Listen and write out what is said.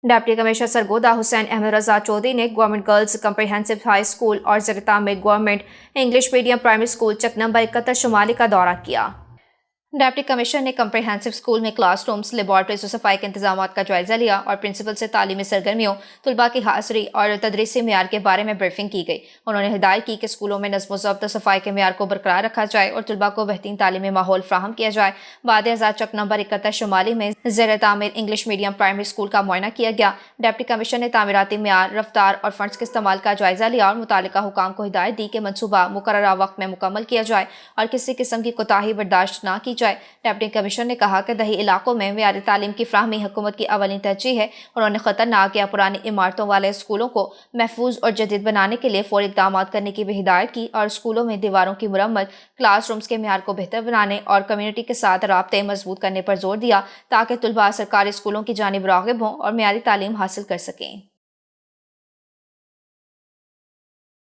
Deputy commissioner Sargodha Hussain Ahmad Raza Chaudhry ने government girls comprehensive high school और ज़र-ए-तामीर government English medium primary school Chak number 71 शुमाली का दौरा किया। डिप्टी कमिश्नर ने कम्प्रिहेंसिव स्कूल में क्लास रूम्स, लेबॉर्ट्रीज और सफाई के इंतजाम का जायजा लिया और प्रिंसिपल से तालीमी सरगर्मियों, तलबा की हाजिरी और तदरीसी मेयार के बारे में ब्रीफिंग की गई। उन्होंने हिदायत की कि स्कूलों में नज़्म ज़ब्त और सफाई के मेयार को बरकरार रखा जाए और तलबा को बेहतरीन तालीमी माहौल फ्राहम किया जाए। बाद आज़ाद चक नंबर 71 शुमाली में ज़र-ए-तामीर इंग्लिश मीडियम प्राइमरी स्कूल का मुआयना किया गया। डिप्टी कमिश्नर ने तामीराती मेयार, रफ्तार और फंड्स के इस्तेमाल का जायजा लिया और मुतालिका हुकाम को हिदायत दी कि मनसूबा मुकर्ररा वक्त में मुकम्मल किया जाए और किसी किस्म की कोताही बर्दाश्त न की जाए। डिप्टी कमिश्नर ने कहा कि दही इलाकों में मेयारी तालीम की फ्राहमी हुकूमत की अवली तरजीह है। उन्होंने खतरनाक या पुरानी इमारतों वाले स्कूलों को महफूज और जदीद बनाने के लिए फौरी इक़दाम करने की भी हिदायत की और स्कूलों में दीवारों की मुरम्मत, क्लास रूम्स के मेयार को बेहतर बनाने और कम्यूनिटी के साथ राब्ते मजबूत करने पर जोर दिया ताकि तलबा सरकारी स्कूलों की जानिब राग़िब हों और मेयारी तालीम हासिल कर सकें।